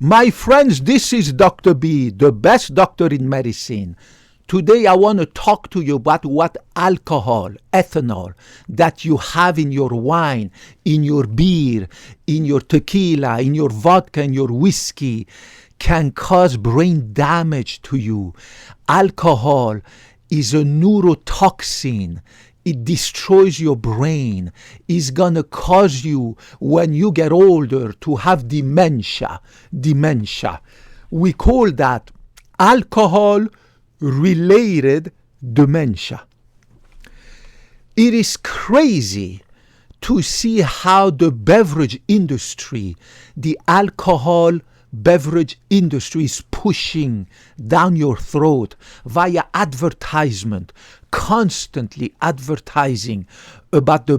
My friends, this is Dr. B, the best doctor in medicine. Today I want to talk to you about what alcohol, ethanol, that you have in your wine, in your beer, in your tequila, in your vodka, in your whiskey, can cause brain damage to you. Alcohol is a neurotoxin. It destroys your brain. It's gonna cause you, when you get older, to have dementia. Dementia. We call that alcohol-related dementia. It is crazy to see how the beverage industry, the alcohol beverage industry is pushing down your throat via advertisement, constantly advertising about the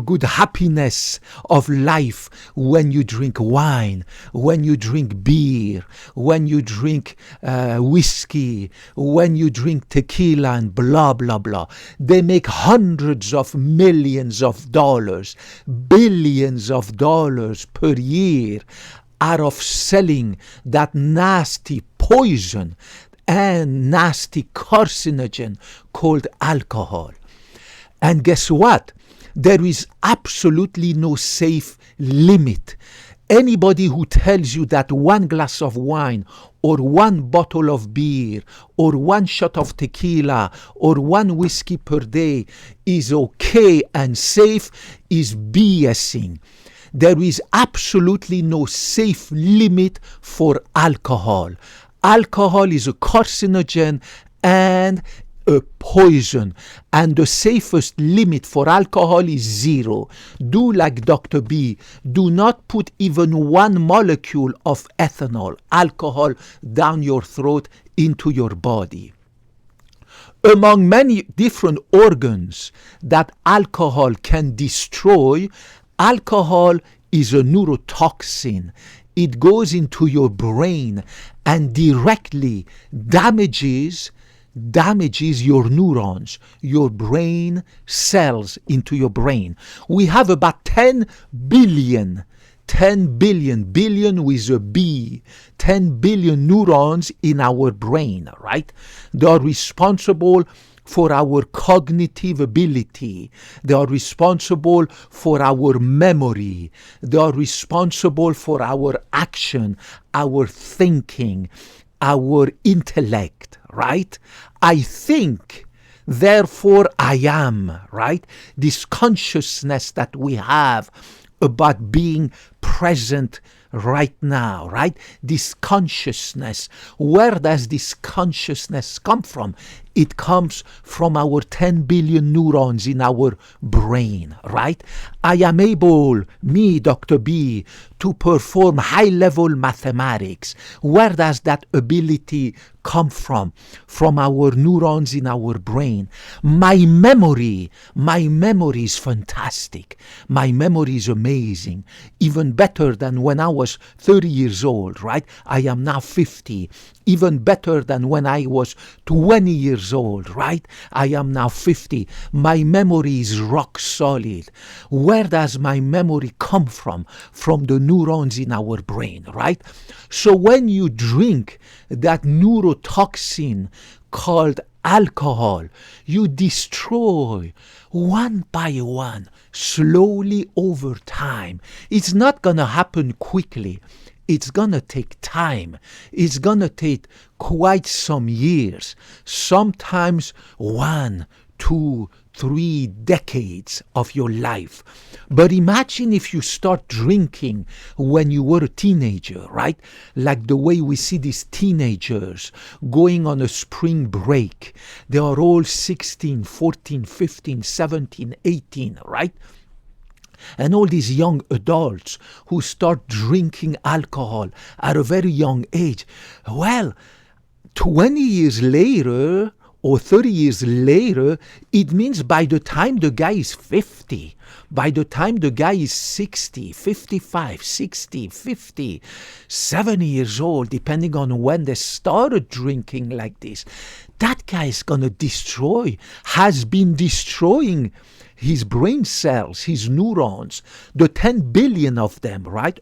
good happiness of life when you drink wine, when you drink beer, when you drink whiskey, when you drink tequila, and blah blah blah. They make hundreds of millions of dollars, billions of dollars per year out of selling that nasty poison and nasty carcinogen called alcohol. And guess what? There is absolutely no safe limit. Anybody who tells you that one glass of wine or one bottle of beer or one shot of tequila or one whiskey per day is okay and safe is BSing. There is absolutely no safe limit for alcohol. Alcohol is a carcinogen and a poison, and the safest limit for alcohol is 0. Do like Dr. B. Do not put even one molecule of ethanol, alcohol, down your throat into your body. Among many different organs that alcohol can destroy, alcohol is a neurotoxin. It goes into your brain and directly damages your neurons, your brain cells into your brain. We have about 10 billion with a B, 10 billion neurons in our brain, right? They are responsible for our cognitive ability. They are responsible for our memory. They are responsible for our action, our thinking, our intellect, right? I think, therefore I am, right? This consciousness that we have about being present right now, right? This consciousness. Where does this consciousness come from? It comes from our 10 billion neurons in our brain, right? I am able, me, Dr. B, to perform high-level mathematics. Where does that ability come from? From our neurons in our brain. My memory is fantastic. My memory is amazing. Even better than when I was 30 years old, right? I am now 50. Even better than when I was 20 years old, right? I am now 50. My memory is rock solid. Where does my memory come from? From the neurons in our brain, right? So when you drink that neurotoxin called alcohol, you destroy one by one, slowly over time. It's not gonna happen quickly. It's gonna take time. It's gonna take quite some years, sometimes 1, 2, 3 decades of your life. But imagine if you start drinking when you were a teenager, right? Like the way we see these teenagers going on a spring break. They are all 16, 14, 15, 17, 18, right? And all these young adults who start drinking alcohol at a very young age. Well, 20 years later or 30 years later, it means by the time the guy is 50, by the time the guy is 60, 55, 60, 50, 70 years old, depending on when they started drinking like this, that guy is going to destroy, has been destroying his brain cells, his neurons, the 10 billion of them, right?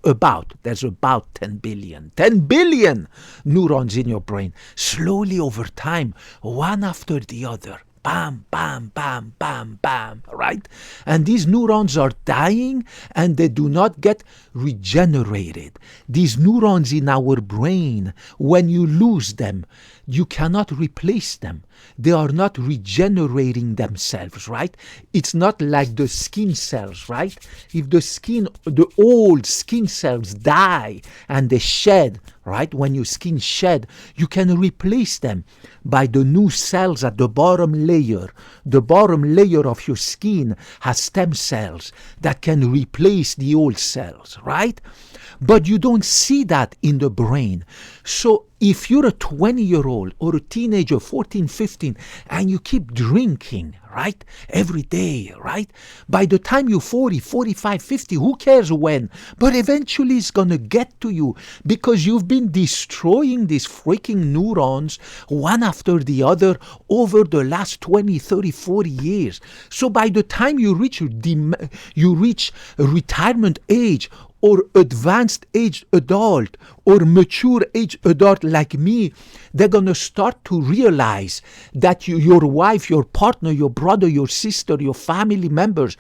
There's about 10 billion. 10 billion neurons in your brain. Slowly over time, one after the other. Bam, bam, bam, bam, bam, right? And these neurons are dying and they do not get regenerated. These neurons in our brain, when you lose them, you cannot replace them. They are not regenerating themselves, right? It's not like the skin cells, right? If the old skin cells die and they shed, right? When your skin shed, you can replace them by the new cells at the bottom layer. The bottom layer of your skin has stem cells that can replace the old cells, right? But you don't see that in the brain. So if you're a 20-year-old or a teenager, 14, 15, and you keep drinking, right, every day, right, by the time you're 40, 45, 50, who cares when? But eventually it's going to get to you because you've been destroying these freaking neurons one after the other over the last 20, 30, 40 years. So by the time you reach retirement age, or advanced age adult or mature age adult like me, they're going to start to realize that your wife, your partner, your brother, your sister, your family members,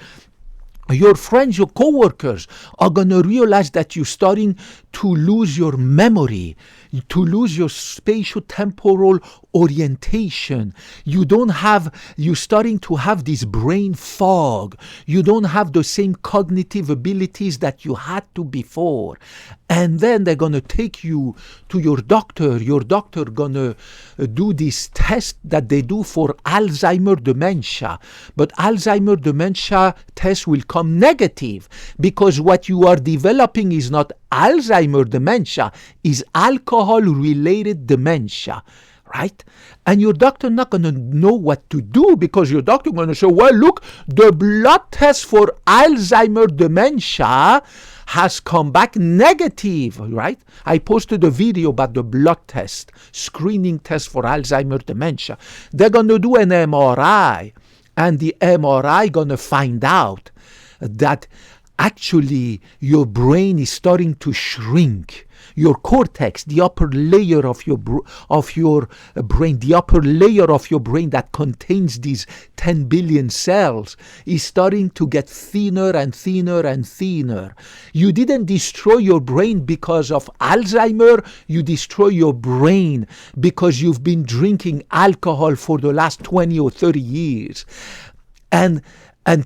your friends, your co-workers are going to realize that you're starting to lose your memory, to lose your spatio-temporal orientation. You're starting to have this brain fog. You don't have the same cognitive abilities that you had to before. And then they're going to take you to your doctor. Your doctor going to do this test that they do for Alzheimer dementia. But Alzheimer dementia test will come negative because what you are developing is not Alzheimer dementia, is alcohol-related dementia. Right? And your doctor not going to know what to do because your doctor going to say, well, look, the blood test for Alzheimer dementia has come back negative, right? I posted a video about the blood test, screening test for Alzheimer dementia. They're going to do an MRI, and the MRI going to find out that actually your brain is starting to shrink. Your cortex, the upper layer of your brain, the upper layer of your brain that contains these 10 billion cells, is starting to get thinner and thinner and thinner. You didn't destroy your brain because of Alzheimer. You destroy your brain because you've been drinking alcohol for the last 20 or 30 years. And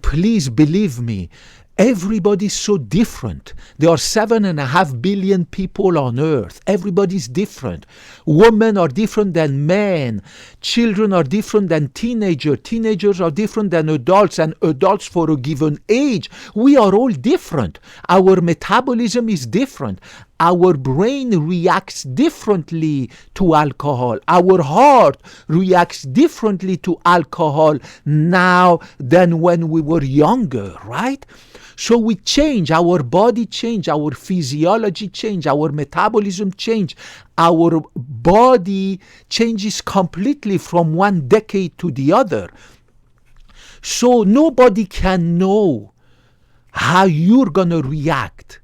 please believe me, everybody's so different. There are 7.5 billion people on earth. Everybody's different. Women are different than men. Children are different than teenagers. Teenagers are different than adults, and adults for a given age. We are all different. Our metabolism is different. Our brain reacts differently to alcohol. Our heart reacts differently to alcohol now than when we were younger, right? So we change, our body change, our physiology change, our metabolism change. Our body changes completely from one decade to the other. So nobody can know how you're going to react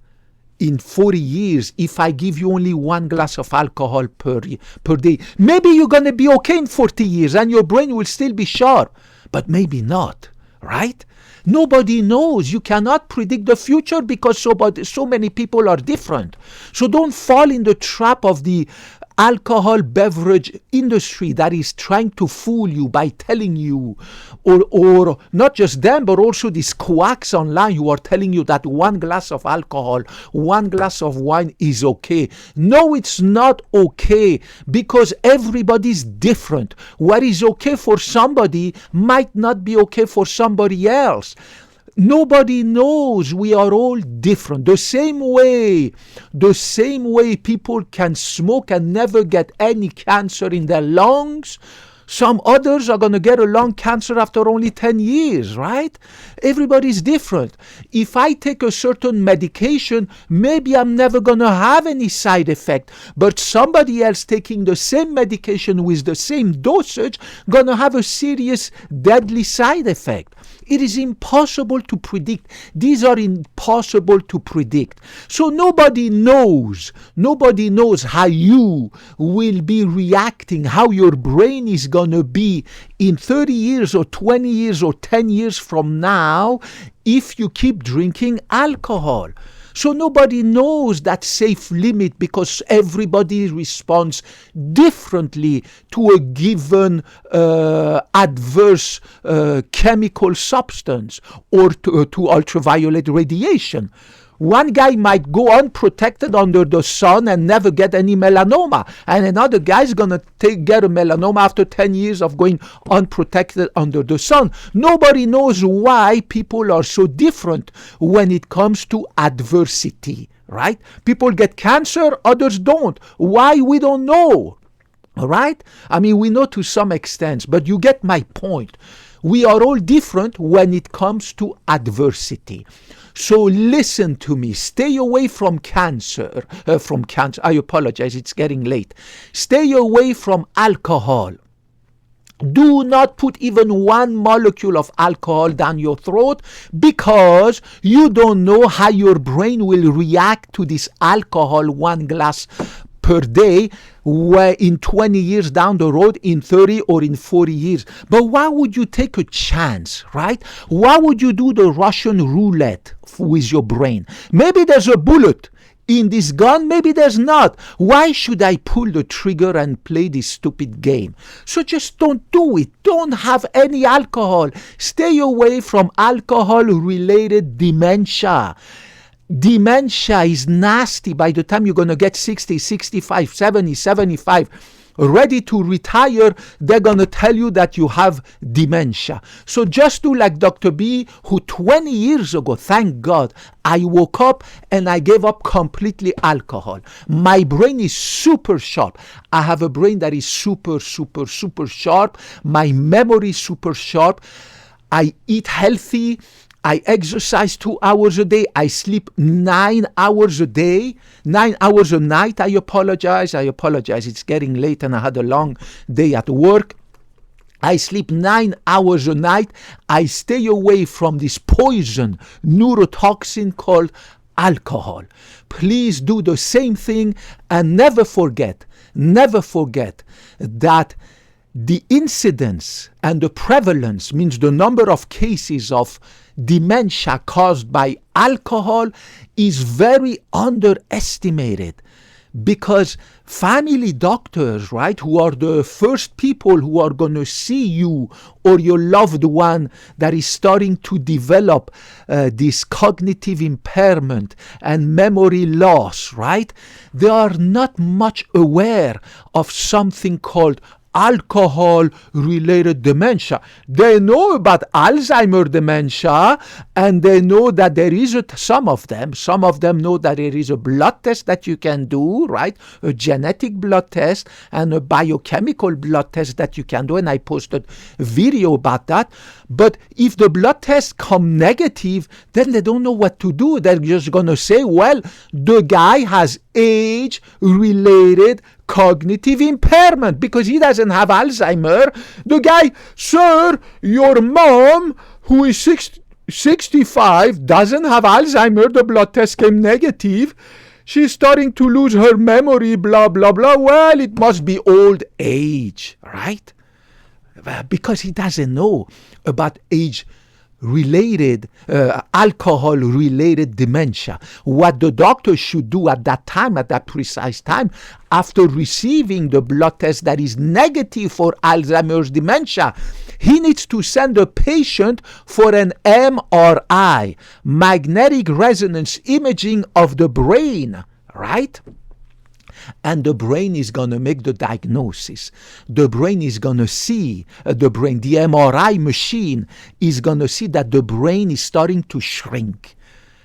in 40 years if I give you only one glass of alcohol per day. Maybe you're going to be okay in 40 years and your brain will still be sharp, but maybe not, right? Nobody knows. You cannot predict the future because so many people are different. So don't fall in the trap of the alcohol beverage industry that is trying to fool you by telling you, or not just them, but also these quacks online who are telling you that one glass of alcohol, one glass of wine is okay. No, it's not okay because everybody's different. What is okay for somebody might not be okay for somebody else. Nobody knows. We are all different. The same way people can smoke and never get any cancer in their lungs, some others are going to get a lung cancer after only 10 years, right? Everybody's different. If I take a certain medication, maybe I'm never going to have any side effect, but somebody else taking the same medication with the same dosage going to have a serious deadly side effect. It is impossible to predict. These are impossible to predict. So nobody knows how you will be reacting, how your brain is going to be in 30 years or 20 years or 10 years from now if you keep drinking alcohol. So nobody knows that safe limit because everybody responds differently to a given adverse chemical substance or to ultraviolet radiation. One guy might go unprotected under the sun and never get any melanoma. And another guy is going to get a melanoma after 10 years of going unprotected under the sun. Nobody knows why people are so different when it comes to adversity, right? People get cancer, others don't. Why? We don't know, all right? I mean, we know to some extent, but you get my point. We are all different when it comes to adversity. So listen to me. Stay away from cancer. I apologize. It's getting late. Stay away from alcohol. Do not put even one molecule of alcohol down your throat because you don't know how your brain will react to this alcohol, one glass per day, where in 20 years down the road, in 30 or in 40 years. But why would you take a chance, right? Why would you do the Russian roulette with your brain? Maybe there's a bullet in this gun, maybe there's not. Why should I pull the trigger and play this stupid game? So just don't do it. Don't have any alcohol. Stay away from alcohol-related dementia. Dementia is nasty. By the time you're going to get 60, 65, 70, 75, ready to retire, they're going to tell you that you have dementia. So just do like Dr. B, who 20 years ago, thank God, I woke up and I gave up completely alcohol. My brain is super sharp. I have a brain that is super sharp. My memory is super sharp. I eat healthy. I exercise 2 hours a day. I sleep 9 hours a day, 9 hours a night. I apologize. It's getting late and I had a long day at work. I sleep 9 hours a night. I stay away from this poison neurotoxin called alcohol. Please do the same thing and never forget that the incidence and the prevalence, means the number of cases of dementia caused by alcohol, is very underestimated, because family doctors, right, who are the first people who are going to see you or your loved one that is starting to develop this cognitive impairment and memory loss, right, they are not much aware of something called alcohol-related dementia. They know about Alzheimer's dementia, and they know that there is some of them know that there is a blood test that you can do, right? A genetic blood test and a biochemical blood test that you can do, and I posted a video about that. But if the blood tests come negative, then they don't know what to do. They're just going to say, well, the guy has age-related cognitive impairment because he doesn't have Alzheimer. The guy, sir, your mom, who is 65, doesn't have Alzheimer. The blood test came negative. She's starting to lose her memory, blah, blah, blah. Well, it must be old age, right? Because he doesn't know about age-related, alcohol-related dementia. What the doctor should do at that time, at that precise time, after receiving the blood test that is negative for Alzheimer's dementia, he needs to send the patient for an MRI, magnetic resonance imaging of the brain, right? And the brain is going to make the diagnosis. The brain is going to see, the MRI machine is going to see that the brain is starting to shrink.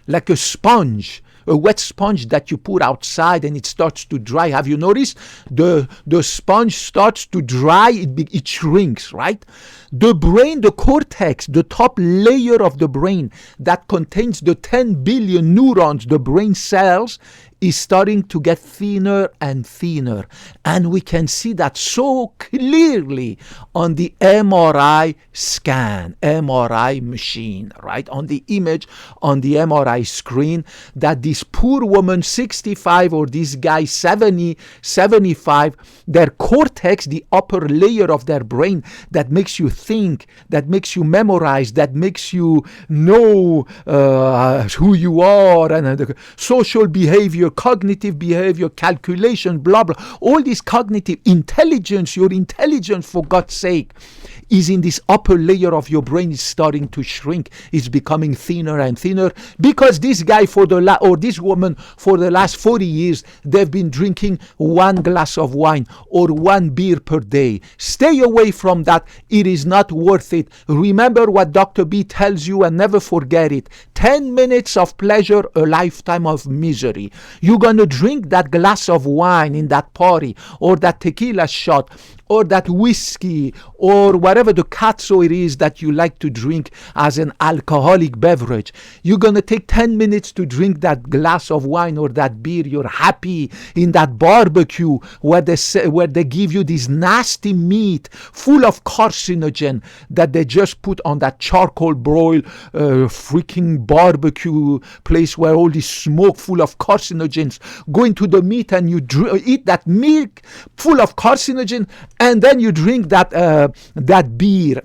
Like a sponge, a wet sponge that you put outside and it starts to dry. Have you noticed? The sponge starts to dry, it shrinks, right? The brain, the cortex, the top layer of the brain that contains the 10 billion neurons, the brain cells, is starting to get thinner and thinner. And we can see that so clearly on the MRI scan, MRI machine, right? On the image on the MRI screen, that this poor woman, 65, or this guy, 70, 75, their cortex, the upper layer of their brain that makes you think, that makes you memorize, that makes you know who you are, and social behavior, cognitive behavior, calculation, blah, blah. All this cognitive intelligence, your intelligence, for God's sake, is in this upper layer of your brain, is starting to shrink. It's becoming thinner and thinner because this guy or this woman for the last 40 years, they've been drinking 1 glass of wine or 1 beer per day. Stay away from that. It is not worth it. Remember what Dr. B tells you and never forget it. 10 minutes of pleasure, a lifetime of misery. You're going to drink that glass of wine in that party, or that tequila shot, or that whiskey, or whatever the catso it is that you like to drink as an alcoholic beverage. You're going to take 10 minutes to drink that glass of wine or that beer. You're happy in that barbecue where they give you this nasty meat full of carcinogen that they just put on that charcoal broil freaking barbecue place where all this smoke full of carcinogens go into the meat, and you eat that meat full of carcinogen, and then you drink that beer.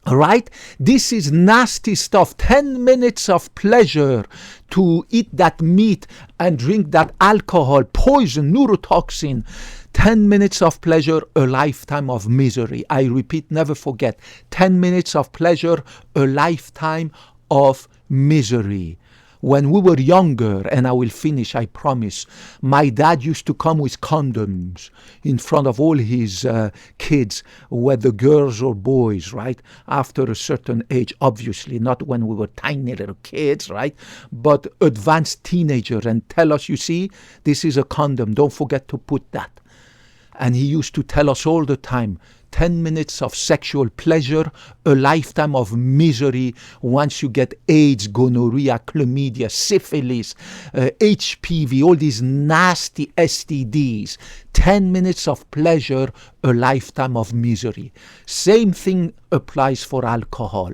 Right? This is nasty stuff. 10 minutes of pleasure to eat that meat and drink that alcohol, poison, neurotoxin. 10 minutes of pleasure, a lifetime of misery. I repeat, never forget. 10 minutes of pleasure, a lifetime of misery. When we were younger, and I will finish, I promise, my dad used to come with condoms in front of all his kids, whether girls or boys, right? After a certain age, obviously, not when we were tiny little kids, right? But advanced teenagers, and tell us, you see, this is a condom. Don't forget to put that. And he used to tell us all the time, 10 minutes of sexual pleasure, a lifetime of misery once you get AIDS, gonorrhea, chlamydia, syphilis, HPV, all these nasty STDs. 10 minutes of pleasure, a lifetime of misery. Same thing applies for alcohol.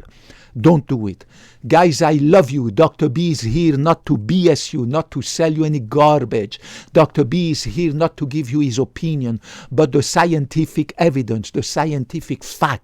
Don't do it. Guys, I love you. Dr. B is here not to BS you, not to sell you any garbage. Dr. B is here not to give you his opinion, but the scientific evidence, the scientific fact.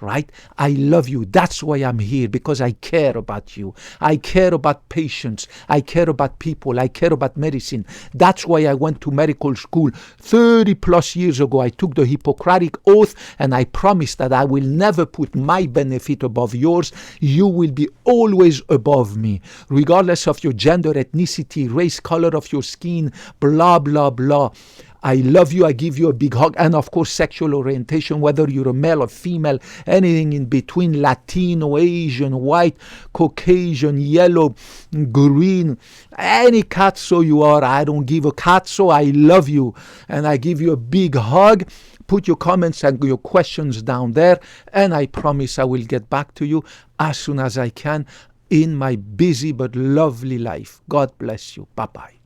Right? I love you. That's why I'm here, because I care about you. I care about patients. I care about people. I care about medicine. That's why I went to medical school 30 plus years ago. I took the Hippocratic Oath, and I promised that I will never put my benefit above yours. You will be always above me, regardless of your gender, ethnicity, race, color of your skin, blah, blah, blah. I love you. I give you a big hug. And of course, sexual orientation, whether you're a male or female, anything in between, Latino, Asian, white, Caucasian, yellow, green, any catso you are, I don't give a catso. I love you. And I give you a big hug. Put your comments and your questions down there. And I promise I will get back to you as soon as I can in my busy but lovely life. God bless you. Bye-bye.